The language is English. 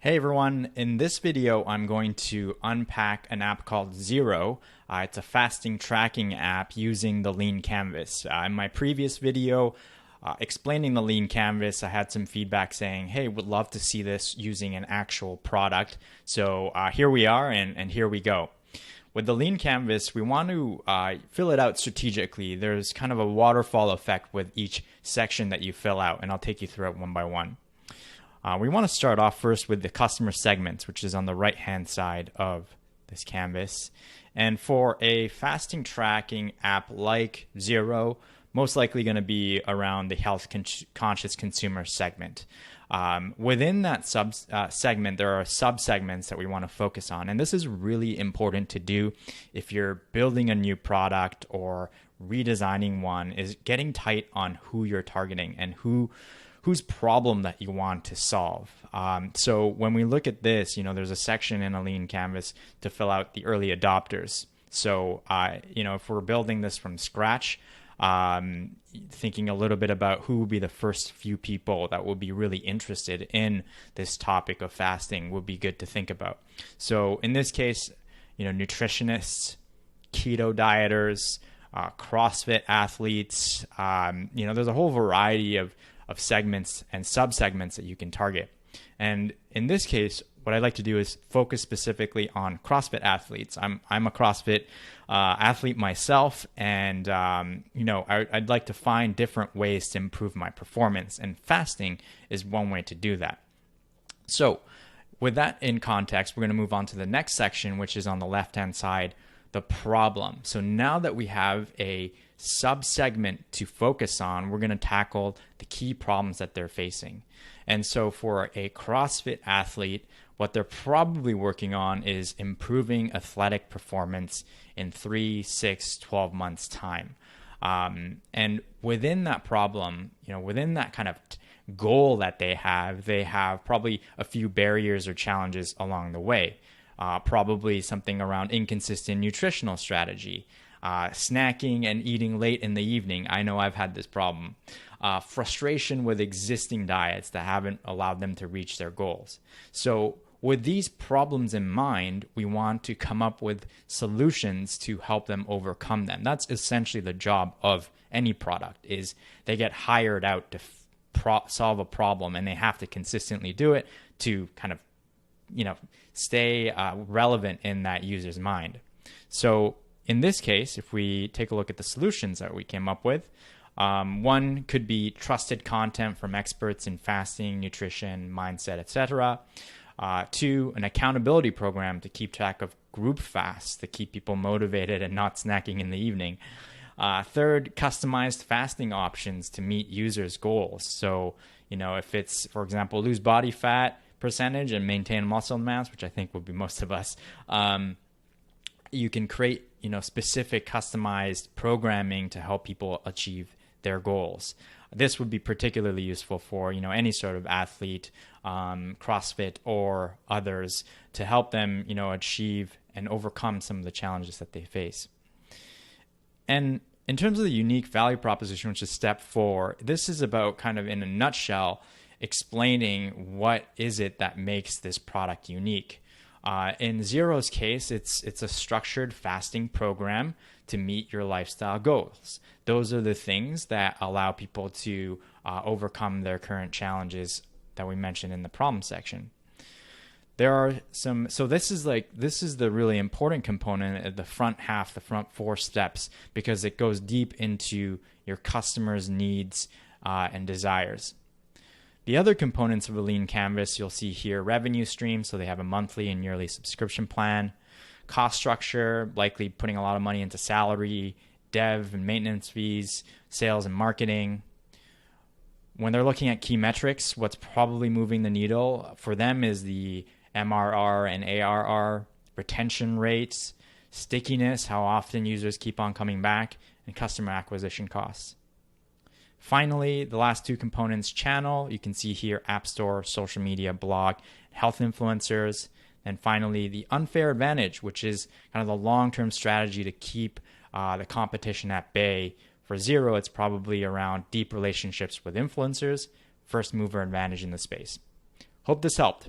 Hey everyone, in this video I'm going to unpack an app called Miro. It's a fasting tracking app using the Lean Canvas. In my previous video explaining the Lean Canvas, I had some feedback saying, hey, would love to see this using an actual product. So here we are and here we go. With the Lean Canvas, we want to fill it out strategically. There's kind of a waterfall effect with each section that you fill out, and I'll take you through it one by one. We want to start off first with the customer segments, which is on the right-hand side of this canvas. And for a fasting tracking app like Miro, most likely going to be around the health-conscious consumer segment. Within that segment, there are sub-segments that we want to focus on. And this is really important to do if you're building a new product or redesigning one, is getting tight on who you're targeting and whose problem that you want to solve. So when we look at this, there's a section in a Lean Canvas to fill out the early adopters. So, if we're building this from scratch, thinking a little bit about who will be the first few people that will be really interested in this topic of fasting would be good to think about. So in this case, nutritionists, keto dieters, CrossFit athletes, there's a whole variety of segments and sub-segments that you can target. And in this case, what I'd like to do is focus specifically on CrossFit athletes. I'm a CrossFit athlete myself, and I'd like to find different ways to improve my performance, and fasting is one way to do that. So with that in context, we're going to move on to the next section, which is on the left-hand side, the problem. So now that we have a sub-segment to focus on, we're going to tackle the key problems that they're facing. And so for a CrossFit athlete, what they're probably working on is improving athletic performance in 3, 6, 12 months time. And within that problem, within that kind of goal that they have probably a few barriers or challenges along the way. Probably something around inconsistent nutritional strategy, snacking and eating late in the evening. I know I've had this problem. Frustration with existing diets that haven't allowed them to reach their goals. So with these problems in mind, we want to come up with solutions to help them overcome them. That's essentially the job of any product, is they get hired out to solve a problem, and they have to consistently do it to kind of stay relevant in that user's mind. So in this case, if we take a look at the solutions that we came up with, one could be trusted content from experts in fasting, nutrition, mindset, etc. 2, an accountability program to keep track of group fasts to keep people motivated and not snacking in the evening. 3rd, customized fasting options to meet users' goals. So, if it's, for example, lose body fat percentage and maintain muscle mass, which I think would be most of us, you can create specific customized programming to help people achieve their goals. This would be particularly useful for any sort of athlete, CrossFit or others, to help them achieve and overcome some of the challenges that they face. And in terms of the unique value proposition, which is step 4, this is about, kind of in a nutshell, explaining what is it that makes this product unique. In Miro's case, it's a structured fasting program to meet your lifestyle goals. Those are the things that allow people to overcome their current challenges that we mentioned in the problem section. There are some, so this is the really important component of the front half, the front 4 steps, because it goes deep into your customers' needs and desires. The other components of a Lean Canvas, you'll see here: revenue stream, so they have a monthly and yearly subscription plan; cost structure, likely putting a lot of money into salary, dev and maintenance fees, sales and marketing. When they're looking at key metrics, what's probably moving the needle for them is the MRR and ARR, retention rates, stickiness, how often users keep on coming back, and customer acquisition costs. Finally, the last 2 components: channel, you can see here App Store, social media, blog, health influencers. And finally, the unfair advantage, which is kind of the long-term strategy to keep the competition at bay. For Miro, it's probably around deep relationships with influencers, first mover advantage in the space. Hope this helped.